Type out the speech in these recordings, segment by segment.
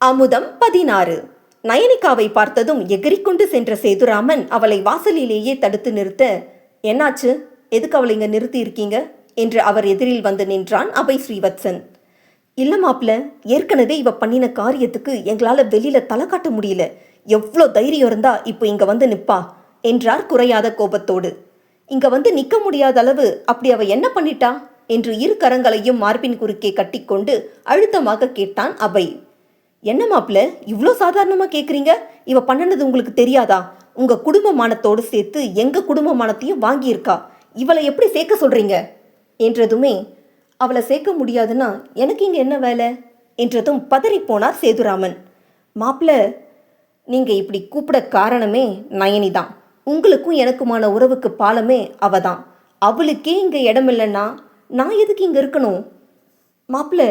அமுதம் 16. நயனிகாவை பார்த்ததும் எகிரிக்கொண்டு சென்ற சேதுராமன் அவளை வாசலிலேயே தடுத்து நிறுத்த, என்னாச்சு, எதுக்கு அவளை இங்க நிறுத்தி இருக்கீங்க என்று அவர் எதிரில் வந்து நின்றான் அபய் ஸ்ரீவத்சன். இல்ல மாப்ள, ஏற்கனவே இவ பண்ணின காரியத்துக்கு எங்களால வெளியில தலை காட்ட முடியல. எவ்வளோ தைரியம் இருந்தா இப்போ இங்க வந்து நிப்பா என்றார் குறையாத கோபத்தோடு. இங்க வந்து நிக்க முடியாத அளவு அப்படி அவ என்ன பண்ணிட்டா என்று இரு கரங்களையும் மார்பின் குறுக்கே கட்டிக்கொண்டு அழுத்தமாக கேட்டான் அபய். என்ன மாப்பிள்ள, இவ்வளோ சாதாரணமாக கேட்குறீங்க? இவ பண்ணினது உங்களுக்கு தெரியாதா? உங்கள் குடும்பமானத்தோடு சேர்த்து எங்கள் குடும்பமானத்தையும் வாங்கியிருக்கா. இவளை எப்படி சேர்க்க சொல்கிறீங்க என்றதுமே, அவளை சேர்க்க முடியாதுன்னா எனக்கு இங்கே என்ன வேலை என்றதும் பதறிப்போனார் சேதுராமன். மாப்பிள்ள, நீங்கள் இப்படி கூப்பிட காரணமே நயனி தான். உங்களுக்கும் எனக்குமான உறவுக்கு பாலமே அவ தான். அவளுக்கே இங்கே இடம் இல்லைன்னா நான் எதுக்கு இங்கே இருக்கணும்? மாப்பிள்ள,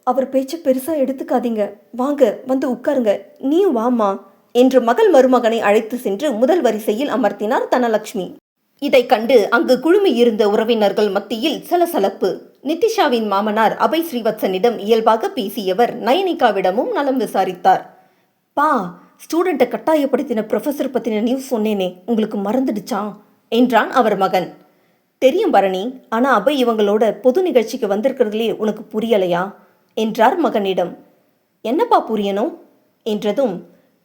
அவர் பேச்சை பெருசாக எடுத்துக்காதீங்க, வாங்க வந்து உட்காருங்க, நீயும் வாமா என்று மகள் மருமகனை அழைத்து சென்று முதல் வரிசையில் அமர்த்தினார் தனலட்சுமி. இதை கண்டு அங்கு குழுமி இருந்த உறவினர்கள் மத்தியில் சலசலப்பு. நிதிஷாவின் மாமனார் அபய் ஸ்ரீவத்சனிடம் இயல்பாக பேசியவர் நயனிகாவிடமும் நலம் விசாரித்தார். பா, ஸ்டூடெண்ட்டை கட்டாயப்படுத்தின ப்ரொஃபஸர் பற்றின நியூஸ் சொன்னேனே, உங்களுக்கு மறந்துடுச்சா என்றான் அவர் மகன். தெரியும் பரணி, ஆனால் அபய் இவங்களோட பொது நிகழ்ச்சிக்கு வந்திருக்கிறதுலே உனக்கு புரியலையா என்றார் மகனிடம். என்னப்பா புரியணும் என்றதும்,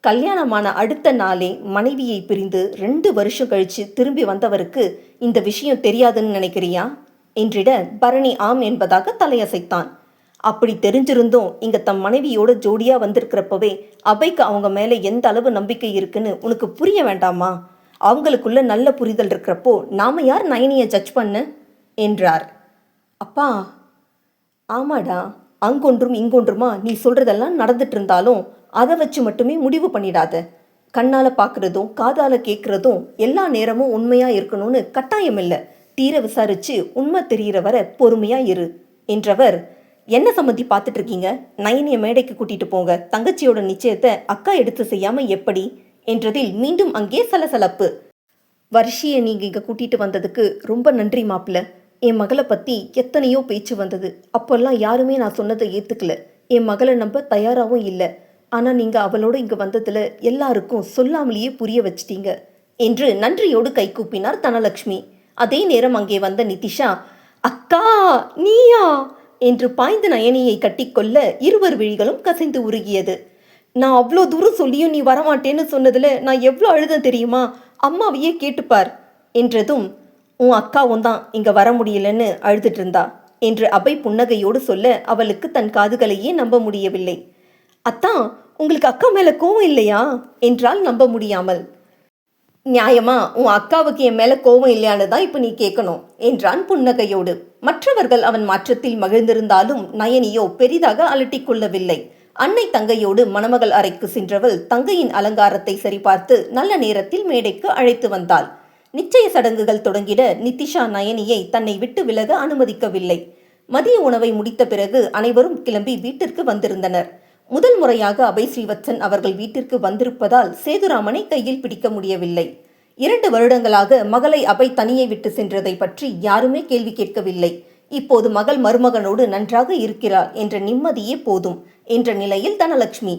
கல்யாணமான அடுத்த நாளே மனைவியை பிரிந்து 2 வருஷம் கழிச்சு திரும்பி வந்தவருக்கு இந்த விஷயம் தெரியாதுன்னு நினைக்கிறியா என்றிட பரணி ஆம் என்பதாக தலையசைத்தான். அப்படி தெரிஞ்சிருந்தும் இங்க தம் மனைவியோட ஜோடியா வந்திருக்கிறப்பவே அபைக்கு அவங்க மேல எந்த அளவு நம்பிக்கை இருக்குன்னு உனக்கு புரிய வேண்டாமா? அவங்களுக்குள்ள நல்ல புரிதல் இருக்கிறப்போ நாம யார் நயனியை ஜட்ஜ் பண்ண என்றார். அப்பா, ஆமாடா, அங்கொன்றும் இங்கொன்றுமா நீ சொல்றதெல்லாம் நடந்துட்டு இருந்தாலும் அதை வச்சு மட்டுமே முடிவு பண்ணிடாத. கண்ணால பார்க்கறதும் காதால கேட்கறதும் எல்லா நேரமும் உண்மையா இருக்கணும்னு கட்டாயம் இல்லை. தீர விசாரிச்சு உண்மை தெரிகிற வர பொறுமையா இரு என்றவர், என்ன சம்மந்தி பார்த்துட்டு இருக்கீங்க? நயனிய மேடைக்கு கூட்டிட்டு போங்க, தங்கச்சியோட நிச்சயத்தை அக்கா எடுத்து செய்யாம எப்படி என்றதில் மீண்டும் அங்கே சலசலப்பு. வர்ஷியை நீங்க இங்க கூட்டிட்டு வந்ததுக்கு ரொம்ப நன்றி மாப்பிள்ள. என் மகளை பற்றி எத்தனையோ பேச்சு வந்தது. அப்போல்லாம் யாருமே நான் சொன்னதை ஏற்றுக்கல. என் மகளை நம்ப தயாராகவும் இல்லை. ஆனால் நீங்கள் அவளோட இங்கே வந்ததில் எல்லாருக்கும் சொல்லாமலேயே புரிய வச்சிட்டீங்க என்று நன்றியோடு கைகூப்பினார் தனலட்சுமி. அதே நேரம் அங்கே வந்த நிதிஷா, அக்கா நீயா என்று பாய்ந்து நயனியை கட்டிக்கொள்ள இருவர் விழிகளும் கசைந்து உருகியது. நான் அவ்வளோ தூரம் சொல்லியும் நீ வரமாட்டேன்னு சொன்னதில் நான் எவ்வளோ அழுத தெரியுமா? அம்மாவையே கேட்டுப்பார் என்றதும், உன் அக்காவும் தான் இங்கே வர முடியலன்னு அழுதுட்டு இருந்தா என்று அபய் புன்னகையோடு சொல்ல அவளுக்கு தன் காதுகளையே நம்ப முடியவில்லை. அத்தான், உங்களுக்கு அக்கா மேலே கோவம் இல்லையா என்றால் நம்ப முடியாமல். நியாயமா உன் அக்காவுக்கு என் மேலே கோவம் இல்லையான்னு தான் இப்போ நீ கேட்கணும் என்றான் புன்னகையோடு. மற்றவர்கள் அவன் மாற்றத்தில் மகிழ்ந்திருந்தாலும் நயனியோ பெரிதாக அலட்டிக் கொள்ளவில்லை. அன்னை தங்கையோடு மணமகள் அறைக்கு சென்றவள் தங்கையின் அலங்காரத்தை சரிபார்த்து நல்ல நேரத்தில் மேடைக்கு அழைத்து வந்தாள். நிச்சய சடங்குகள் தொடங்கிட நிதிஷா நயனியை தன்னை விட்டு விலக அனுமதிக்கவில்லை. மதிய உணவை முடித்த பிறகு அனைவரும் கிளம்பி வீட்டிற்கு வந்திருந்தனர். முதல் முறையாக அபய் ஸ்ரீவத்சன் அவர்கள் வீட்டிற்கு வந்திருப்பதால் சேதுராமனை கையில் பிடிக்க முடியவில்லை. 2 வருடங்களாக மகளை அபய் தனியை விட்டு சென்றதை பற்றி யாருமே கேள்வி கேட்கவில்லை. இப்போது மகள் மருமகனோடு நன்றாக இருக்கிறாள் என்ற நிம்மதியே போதும் என்ற நிலையில் தனலட்சுமி.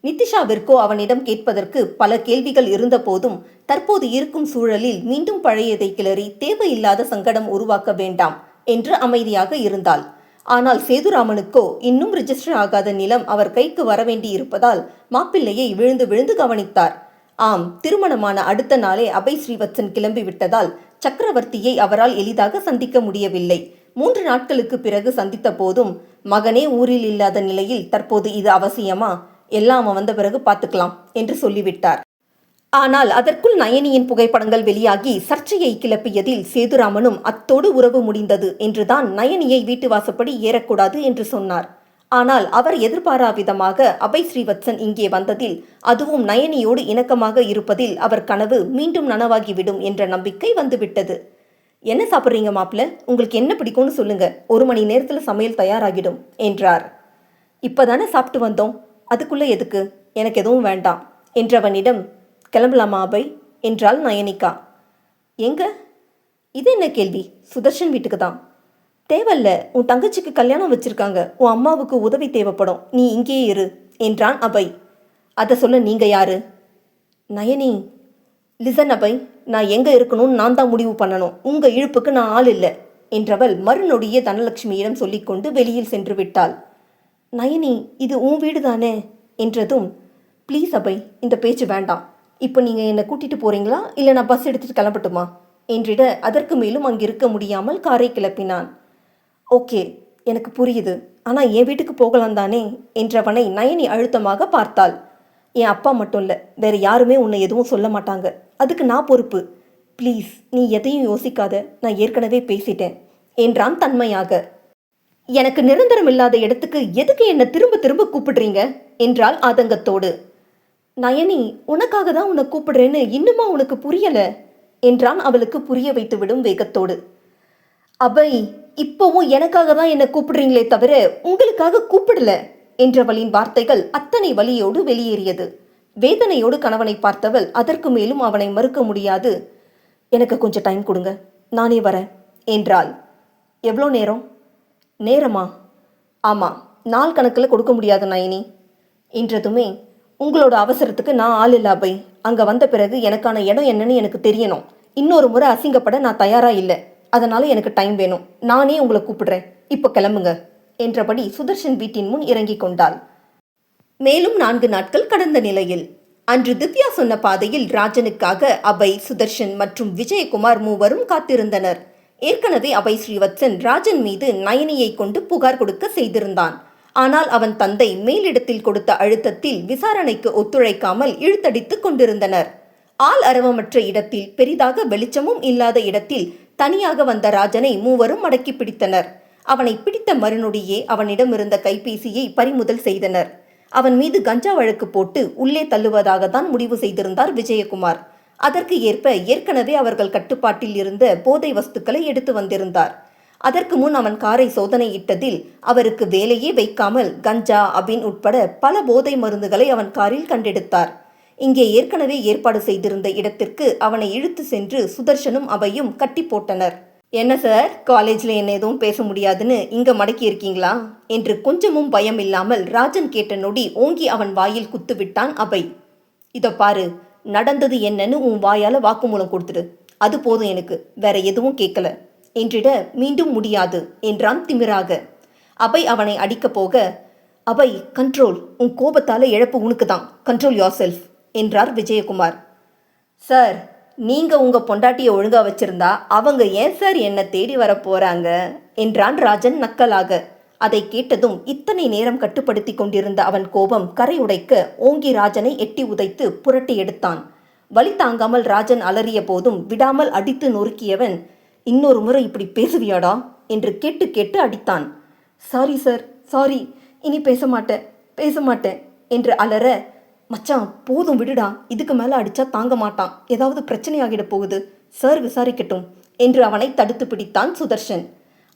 நிதிஷாவிற்கோ அவனிடம் கேட்பதற்கு பல கேள்விகள் இருந்த போதும் தற்போது இருக்கும் சூழலில் மீண்டும் பழையதை கிளறி தேவையில்லாத சங்கடம் உருவாக்க வேண்டாம் என்று அமைதியாக இருந்தாள். ஆனால் சேதுராமனுக்கோ இன்னும் ரிஜிஸ்டர் ஆகாத நிலம் அவர் கைக்கு வரவேண்டி இருப்பதால் மாப்பிள்ளையை விழுந்து விழுந்து கவனித்தார். ஆம், திருமணமான அடுத்த நாளே அபய் ஸ்ரீவத்சன் கிளம்பி விட்டதால் சக்கரவர்த்தியை அவரால் எளிதாக சந்திக்க முடியவில்லை. 3 நாட்களுக்கு பிறகு சந்தித்த போதும் மகனே ஊரில் இல்லாத நிலையில் தற்போது இது அவசியமா, எல்லாம் அவன் வந்த பிறகு பார்த்துக்கலாம் என்று சொல்லிவிட்டார். ஆனால் அதற்குள் நயனியின் புகைப்படங்கள் வெளியாகி சர்ச்சையை கிளப்பியதில் சேதுராமனும் அத்தோடு உறவு முடிந்தது என்றுதான் நயனியை வீட்டு வாசப்படி ஏறக்கூடாது என்று சொன்னார். ஆனால் அவர் எதிர்பாராவிதமாக அபய் ஸ்ரீவத்சன் இங்கே வந்ததில், அதுவும் நயனியோடு இணக்கமாக இருப்பதில் அவர் கனவு மீண்டும் நனவாகிவிடும் என்ற நம்பிக்கை வந்துவிட்டது. என்ன சாப்பிட்றீங்க மாப்பிள்ள? உங்களுக்கு என்ன பிடிக்கும்னு சொல்லுங்க, 1 மணி நேரத்தில் சமையல் தயாராகிடும் என்றார். இப்போதானே சாப்பிட்டு வந்தோம், அதுக்குள்ளே எதுக்கு? எனக்கு எதுவும் வேண்டாம் என்றவனிடம், கிளம்பலாமா அபய் என்றாள் நயனிகா. எங்க? இது என்ன கேள்வி? சுதர்ஷன் வீட்டுக்கு தான். தேவையில்ல, உன் தங்கச்சிக்கு கல்யாணம் வச்சிருக்காங்க, உன் அம்மாவுக்கு உதவி தேவைப்படும், நீ இங்கேயே இரு என்றான் அபய். அதை சொல்ல நீங்க யாரு? நயனி, லிசன் அபய், நான் எங்க இருக்கணும்னு நான் தான் முடிவு பண்ணணும். உங்க இழுப்புக்கு நான் ஆள் இல்லை என்றவள் மறுநொடியே தனலட்சுமியிடம் சொல்லிக்கொண்டு வெளியில் சென்று விட்டாள். நயனி, இது உன் வீடு தானே என்றதும், ப்ளீஸ் அபய், இந்த பேச்சு வேண்டாம். இப்போ நீங்கள் என்னை கூட்டிகிட்டு போகிறீங்களா இல்லை நான் பஸ் எடுத்துகிட்டு கிளம்பட்டுமா என்றிட அதற்கு மேலும் அங்கிருக்க முடியாமல் காரை கிளப்பினான். ஓகே, எனக்கு புரியுது, ஆனால் என் வீட்டுக்கு போகலாம் தானே என்றவனை நயனி அழுத்தமாக பார்த்தாள். என் அப்பா மட்டும் இல்லை, வேறு யாருமே உன்னை எதுவும் சொல்ல மாட்டாங்க. அதுக்கு நான் பொறுப்பு. ப்ளீஸ், நீ எதையும் யோசிக்காத, நான் ஏற்கனவே பேசிட்டேன் என்றான் தன்மையாக. எனக்கு நிரந்தரம் இல்லாத இடத்துக்கு எதுக்கு என்னை திரும்ப திரும்ப கூப்பிடுறீங்க என்றாள் ஆதங்கத்தோடு. நயனி, உனக்காக தான் உன்னை கூப்பிடுறேன்னு இன்னுமா உனக்கு புரியல என்றான் அவளுக்கு புரிய வைத்து விடும் வேகத்தோடு. அபய், இப்போவும் எனக்காக தான் என்னை கூப்பிடுறீங்களே தவிர உங்களுக்காக கூப்பிடல என்றவளின் வார்த்தைகள் அத்தனை வலியோடு வெளியேறியது. வேதனையோடு கணவனை பார்த்தவள் அதற்கு மேலும் அவனை மறுக்க முடியாது. எனக்கு கொஞ்சம் டைம் கொடுங்க, நானே வரேன் என்றாள். எவ்வளோ நேரம்? நேரமா? ஆமாம், நாள் கணக்கில் கொடுக்க முடியாது நயனி என்றதுமே, உங்களோட அவசரத்துக்கு நான் ஆள் இல்லை அபய். அங்கே வந்த பிறகு எனக்கான இடம் என்னன்னு எனக்கு தெரியணும். இன்னொரு முறை அசிங்கப்பட நான் தயாராக இல்லை. அதனால எனக்கு டைம் வேணும். நானே உங்களை கூப்பிடுறேன், இப்போ கிளம்புங்க என்றபடி சுதர்ஷன் வீட்டின் முன் இறங்கி கொண்டாள். மேலும் 4 நாட்கள் கடந்த நிலையில் அன்று திவ்யா சொன்ன பாதையில் ராஜனுக்காக அபய், சுதர்ஷன் மற்றும் விஜயகுமார் மூவரும் காத்திருந்தனர். ஏற்கனவே அபய் ஸ்ரீவத்சன் ராஜன் மீது நயனியை கொண்டு புகார் கொடுக்க செய்திருந்தான். ஆனால் அவன் தந்தை மேலிடத்தில் கொடுத்த அழுத்தத்தில் விசாரணைக்கு ஒத்துழைக்காமல் இழுத்தடித்து கொண்டிருந்தனர். ஆள் அரவமற்ற இடத்தில், பெரிதாக வெளிச்சமும் இல்லாத இடத்தில் தனியாக வந்த ராஜனை மூவரும் மடக்கி பிடித்தனர். அவனை பிடித்த மறுநொடியே அவனிடமிருந்த கைபேசியை பறிமுதல் செய்தனர். அவன் மீது கஞ்சா வழக்கு போட்டு உள்ளே தள்ளுவதாக தான் முடிவு செய்திருந்தார் விஜயகுமார். அதற்கு ஏற்ப ஏற்கனவே அவர்கள் கட்டுப்பாட்டில் இருந்த போதை வஸ்துக்களை எடுத்து வந்திருந்தார். அதற்கு முன் அவன் காரை சோதனையிட்டதில் அவருக்கு வேலையே வைக்காமல் கஞ்சா, அபின் உட்பட பல போதை மருந்துகளை அவன் காரில் கண்டெடுத்தார். இங்கே ஏற்கனவே ஏற்பாடு செய்திருந்த இடத்திற்கு அவனை இழுத்து சென்று சுதர்ஷனும் அபையும் கட்டி போட்டனர். என்ன சார், காலேஜில் என்ன எதுவும் பேச முடியாதுன்னு இங்கே மடக்கி இருக்கீங்களா என்று கொஞ்சமும் பயம் இல்லாமல் ராஜன் கேட்ட நொடி ஓங்கி அவன் வாயில் குத்து விட்டான் அபய். இதோ பாரு, நடந்தது என்னன்னு உன் வாயால் வாக்குமூலம் கொடுத்துடு, அது போதும், எனக்கு வேற எதுவும் கேட்கல என்றிட மீண்டும் முடியாது என்றான் திமிராக. அபய் அவனை அடிக்கப் போக, அபய் கண்ட்ரோல், உன் கோபத்தால் இழப்பு உனக்கு தான், கண்ட்ரோல் யோர் செல்ஃப் என்றார் விஜயகுமார். சார், நீங்கள் உங்கள் பொண்டாட்டியை ஒழுங்கா வச்சிருந்தா அவங்க ஏன் சார் என்ன தேடி வர போகிறாங்க என்றான் ராஜன் நக்கலாக. அதை கேட்டதும் இத்தனை நேரம் கட்டுப்படுத்தி கொண்டிருந்த அவன் கோபம் கரை உடைக்க ஓங்கி ராஜனை எட்டி உதைத்து புரட்டி எடுத்தான். வலி தாங்காமல் ராஜன் அலறிய போதும் விடாமல் அடித்து நொறுக்கியவன், இன்னொரு முறை இப்படி பேசுவியாடா என்று கேட்டு கேட்டு அடித்தான். சாரி சார், சாரி, இனி பேச மாட்டேன் என்று அலற, மச்சான் போதும் விடுடா, இதுக்கு மேலே அடிச்சா தாங்க மாட்டான், ஏதாவது பிரச்சனையாகிட போகுது, சார் விசாரிக்கட்டும் என்று அவனை தடுத்து பிடித்தான் சுதர்ஷன்.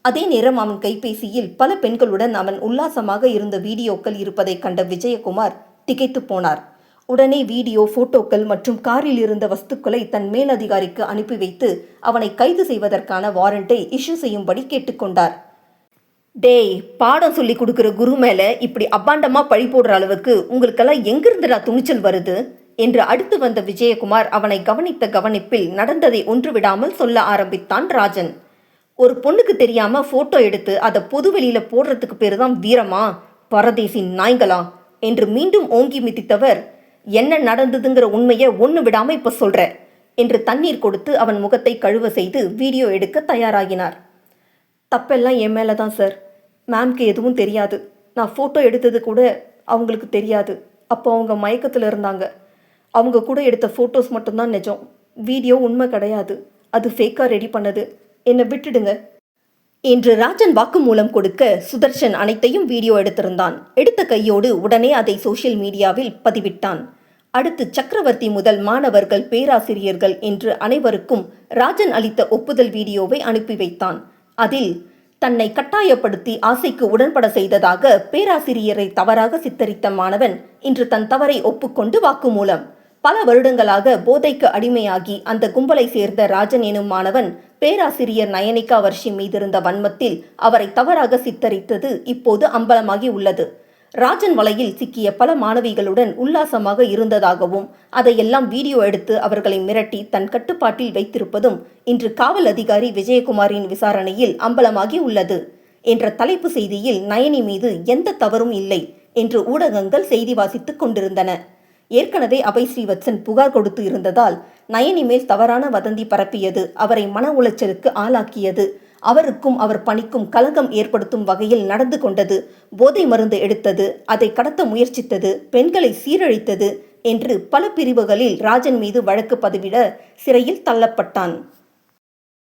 அதே நேரம் அவன் கைபேசியில் பல பெண்களுடன் அவன் உல்லாசமாக இருந்த வீடியோக்கள் இருப்பதை கண்ட விஜயகுமார் திகைத்து போனார். உடனே வீடியோ, போட்டோக்கள் மற்றும் காரில் இருந்த வஸ்துக்களை தன் மேலதிகாரிக்கு அனுப்பி வைத்து அவனை கைது செய்வதற்கான வாரண்டை இஷ்யூ செய்யும்படி கேட்டுக்கொண்டார். டேய், பாடம் சொல்லி கொடுக்குற குரு மேல இப்படி அபாண்டமா பழி போடுற அளவுக்கு உங்களுக்கெல்லாம் எங்கிருந்துடா துணிச்சல் வருது என்று அடுத்து வந்த விஜயகுமார் அவனை கவனித்த கவனிப்பில் நடந்ததை ஒன்று விடாமல் சொல்ல ஆரம்பித்தான் ராஜன். ஒரு பொண்ணுக்கு தெரியாம போட்டோ எடுத்து அதை பொதுவெளியில போடுறதுக்கு பேரு தான் வீரமா, பரதேசி நாய்களா என்று மீண்டும் ஓங்கி மிதித்தவர், என்ன நடந்ததுங்கிற உண்மையை ஒன்று விடாம இப்ப சொல்ற என்று தண்ணீர் கொடுத்து அவன் முகத்தை கழுவ செய்து வீடியோ எடுக்க தயாராகினார். தப்பெல்லாம் என் மேலே தான் சார், மேம்க்கு எதுவும் தெரியாது, நான் ஃபோட்டோ எடுத்தது கூட அவங்களுக்கு தெரியாது, அப்போ அவங்க மயக்கத்தில் இருந்தாங்க, அவங்க கூட எடுத்த ஃபோட்டோஸ் மட்டும்தான் நிஜம், வீடியோ உண்மை கிடையாது, அது ஃபேக்காக ரெடி பண்ணது, என்னை விட்டுடுங்க என்று ராஜன் வாக்குமூலம் கொடுக்க சுதர்ஷன் அனைத்தையும் வீடியோ எடுத்திருந்தான். எடுத்த கையோடு உடனே அதை சோஷியல் மீடியாவில் பதிவிட்டான். அடுத்து சக்கரவர்த்தி முதல் மாணவர்கள், பேராசிரியர்கள் என்று அனைவருக்கும் ராஜன் அளித்த ஒப்புதல் வீடியோவை அனுப்பி வைத்தான். அதில் தன்னை கட்டாயப்படுத்தி ஆசைக்கு உடன்பட செய்ததாக பேராசிரியரை தவறாக சித்தரித்த மாணவன் இன்று தன் தவறை ஒப்புக்கொண்டு வாக்குமூலம். பல வருடங்களாக போதைக்கு அடிமையாகி அந்த கும்பலை சேர்ந்த ராஜன் எனும் மாணவன் பேராசிரியர் நயனிகா வர்ஷி மீதிருந்த வன்மத்தில் அவரை தவறாக சித்தரித்தது இப்போது அம்பலமாகி உள்ளது. ராஜன் வலையில் சிக்கிய பல மாணவிகளுடன் உல்லாசமாக இருந்ததாகவும் அதையெல்லாம் வீடியோ எடுத்து அவர்களை மிரட்டி தன் கட்டுப்பாட்டில் வைத்திருப்பதும் இன்று காவல் அதிகாரி விஜயகுமாரின் விசாரணையில் அம்பலமாகி உள்ளது என்ற தலைப்பு செய்தியில் நயனி மீது எந்த தவறும் இல்லை என்று ஊடகங்கள் செய்தி வாசித்துக் கொண்டிருந்தன. ஏற்கனவே அபய் ஸ்ரீவத்சன் புகார் கொடுத்து இருந்ததால் நயனி மேல் தவறான வதந்தி பரப்பியது அவரை மன உளைச்சலுக்கு ஆளாக்கியது. அவருக்கும் அவர் பணிக்கும் களங்கம் ஏற்படுத்தும் வகையில் நடந்து கொண்டது, போதை மருந்து எடுத்தது, அதை கடத்த முயற்சித்தது, பெண்களை சீரழித்தது என்று பல பிரிவுகளில் ராஜன் மீது வழக்கு பதிவிட சிறையில் தள்ளப்பட்டான்.